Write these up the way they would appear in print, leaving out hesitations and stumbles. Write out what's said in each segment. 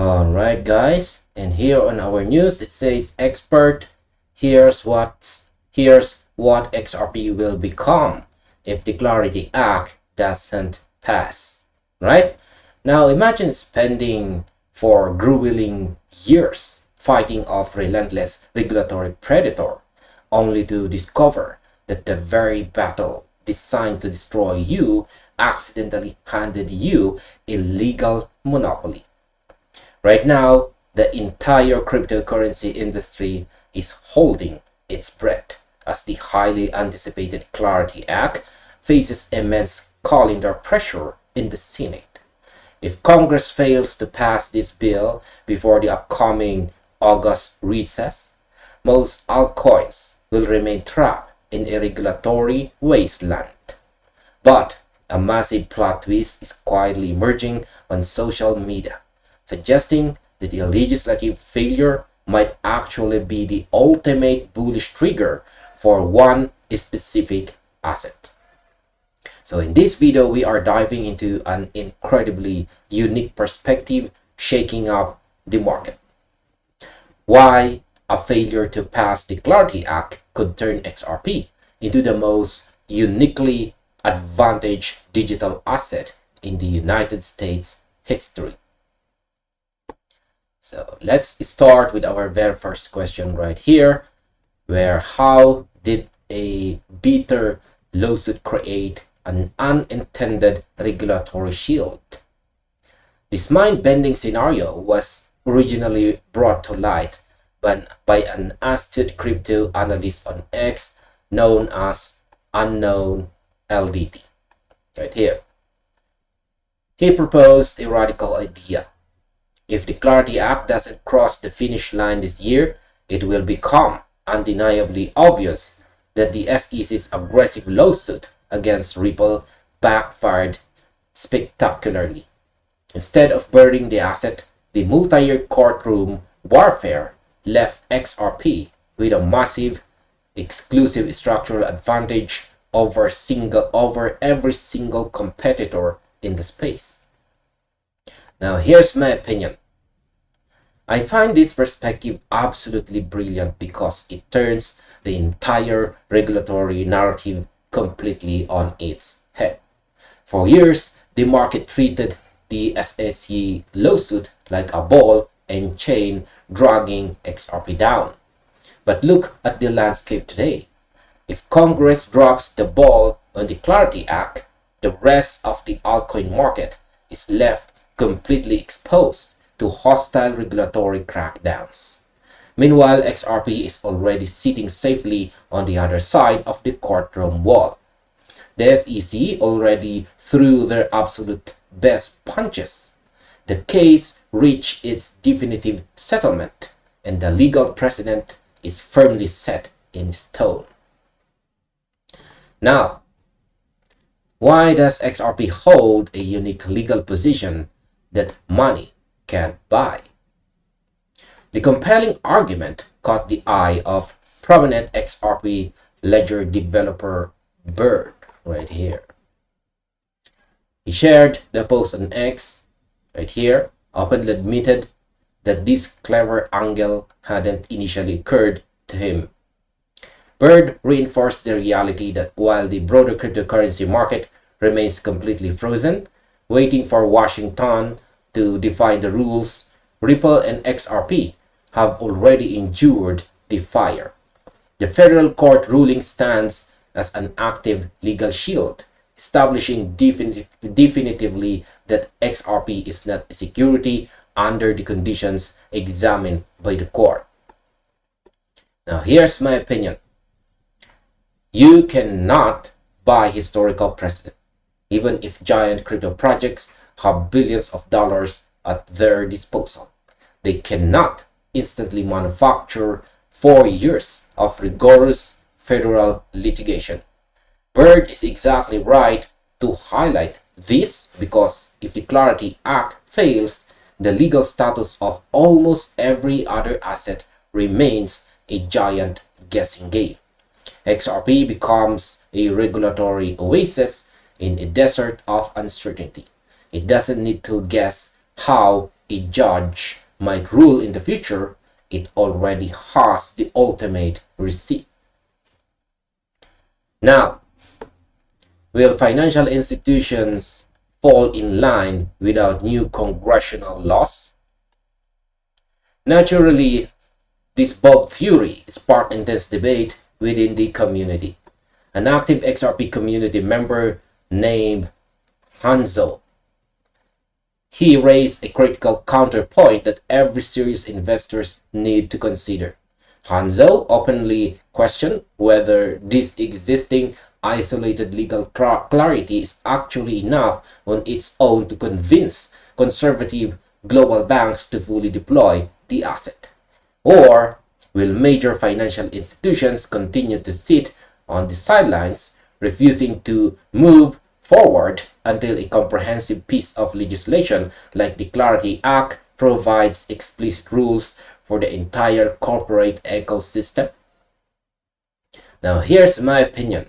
Alright guys, and here on our news it says expert, here's what XRP will become if the Clarity Act doesn't pass. Right? Now imagine spending for grueling years fighting off relentless regulatory predator only to discover that the very battle designed to destroy you accidentally handed you a legal monopoly. Right now, the entire cryptocurrency industry is holding its breath as the highly anticipated Clarity Act faces immense calendar pressure in the Senate. If Congress fails to pass this bill before the upcoming August recess, most altcoins will remain trapped in a regulatory wasteland. But a massive plot twist is quietly emerging on social media, suggesting that a legislative failure might actually be the ultimate bullish trigger for one specific asset. So in this video, we are diving into an incredibly unique perspective shaking up the market. Why a failure to pass the Clarity Act could turn XRP into the most uniquely advantaged digital asset in the United States history. So let's start with our very first question right here, where how did a bitter lawsuit create an unintended regulatory shield? This mind-bending scenario was originally brought to light by an astute crypto analyst on X known as Unknown LDT. Right here. He proposed a radical idea. If the Clarity Act doesn't cross the finish line this year, it will become undeniably obvious that the SEC's aggressive lawsuit against Ripple backfired spectacularly. Instead of burning the asset, the multi-year courtroom warfare left XRP with a massive, exclusive structural advantage over every single competitor in the space. Now here's my opinion. I find this perspective absolutely brilliant because it turns the entire regulatory narrative completely on its head. For years, the market treated the SEC lawsuit like a ball and chain dragging XRP down. But look at the landscape today. If Congress drops the ball on the Clarity Act, the rest of the altcoin market is left completely exposed to hostile regulatory crackdowns. Meanwhile, XRP is already sitting safely on the other side of the courtroom wall. The SEC already threw their absolute best punches. The case reached its definitive settlement, and the legal precedent is firmly set in stone. Now, why does XRP hold a unique legal position that money can't buy? The compelling argument caught the eye of prominent XRP Ledger developer Bird right here. He shared the post on X right here, openly admitted that this clever angle hadn't initially occurred to him. Bird reinforced the reality that while the broader cryptocurrency market remains completely frozen, waiting for Washington to define the rules, Ripple and XRP have already endured the fire. The federal court ruling stands as an active legal shield, establishing definitively that XRP is not a security under the conditions examined by the court. Now here's my opinion. You cannot buy historical precedent, even if giant crypto projects have billions of dollars at their disposal. They cannot instantly manufacture 4 years of rigorous federal litigation. Bird is exactly right to highlight this because if the Clarity Act fails, the legal status of almost every other asset remains a giant guessing game. XRP becomes a regulatory oasis in a desert of uncertainty. It doesn't need to guess how a judge might rule in the future, it already has the ultimate receipt. Now, will financial institutions fall in line without new congressional laws? Naturally, this Bob theory sparked intense debate within the community. An active XRP community member named Hanzo, he raised a critical counterpoint that every serious investors need to consider. Hanzo openly questioned whether this existing isolated legal clarity is actually enough on its own to convince conservative global banks to fully deploy the asset. Or will major financial institutions continue to sit on the sidelines, refusing to move forward until a comprehensive piece of legislation like the Clarity Act provides explicit rules for the entire corporate ecosystem? Now, here's my opinion.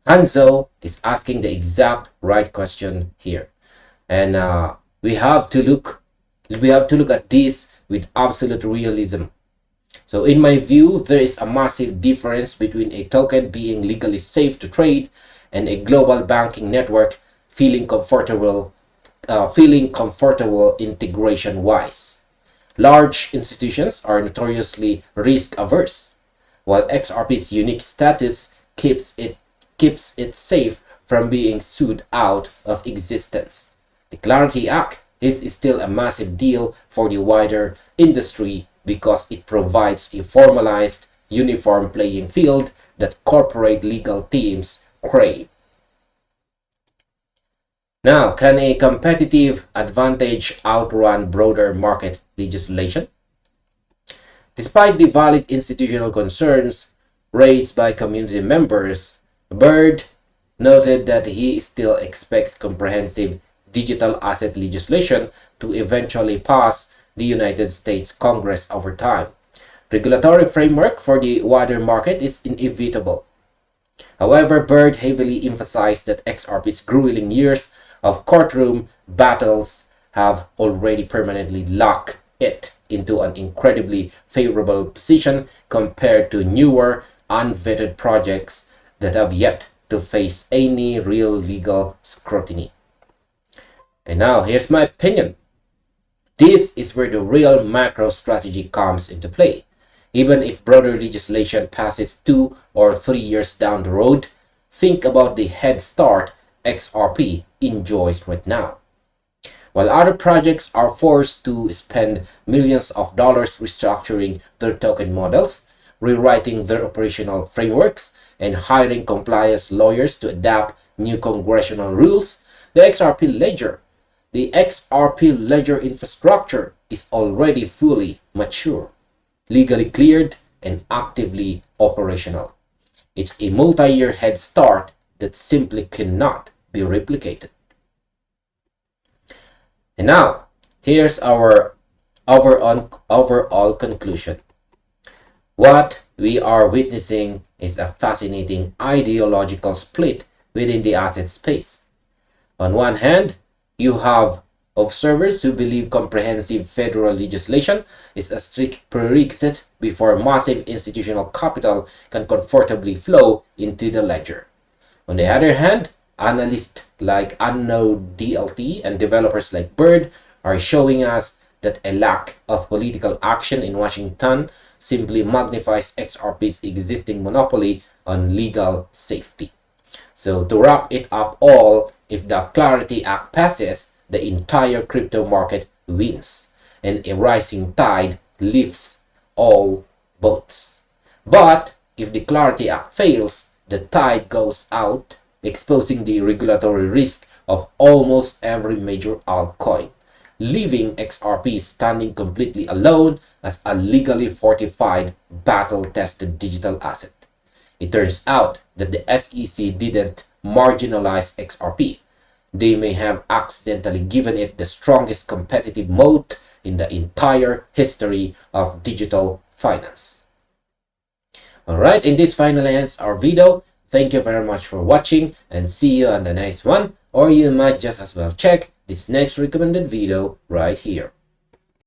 Hanzo is asking the exact right question here, and we have to look at this with absolute realism. So in my view, there is a massive difference between a token being legally safe to trade and a global banking network feeling comfortable integration wise. Large institutions are notoriously risk averse, while XRP's unique status keeps it safe from being sued out of existence. The Clarity Act is still a massive deal for the wider industry because it provides a formalized, uniform playing field that corporate legal teams crave. Now, can a competitive advantage outrun broader market legislation? Despite the valid institutional concerns raised by community members, Bird noted that he still expects comprehensive digital asset legislation to eventually pass the United States Congress over time. Regulatory framework for the wider market is inevitable. However, Bird heavily emphasized that XRP's grueling years of courtroom battles have already permanently locked it into an incredibly favorable position compared to newer, unvetted projects that have yet to face any real legal scrutiny. And now, here's my opinion. This is where the real macro strategy comes into play. Even if broader legislation passes 2 or 3 years down the road, think about the head start XRP enjoys right now. While other projects are forced to spend millions of dollars restructuring their token models, rewriting their operational frameworks, and hiring compliance lawyers to adapt new congressional rules, the XRP Ledger infrastructure is already fully mature, legally cleared, and actively operational. It's a multi-year head start that simply cannot be replicated. And now, here's our overall conclusion. What we are witnessing is a fascinating ideological split within the asset space. On one hand, you have observers who believe comprehensive federal legislation is a strict prerequisite before massive institutional capital can comfortably flow into the ledger. On the other hand, analysts like Unknown DLT and developers like Bird are showing us that a lack of political action in Washington simply magnifies XRP's existing monopoly on legal safety. So to wrap it up all, if the Clarity Act passes, the entire crypto market wins, and a rising tide lifts all boats. But if the Clarity Act fails, the tide goes out, exposing the regulatory risk of almost every major altcoin, leaving XRP standing completely alone as a legally fortified, battle-tested digital asset. It turns out that the SEC didn't marginalize XRP. They may have accidentally given it the strongest competitive moat in the entire history of digital finance. Alright, in this finally ends our video. Thank you very much for watching and see you on the next one, or you might just as well check this next recommended video right here.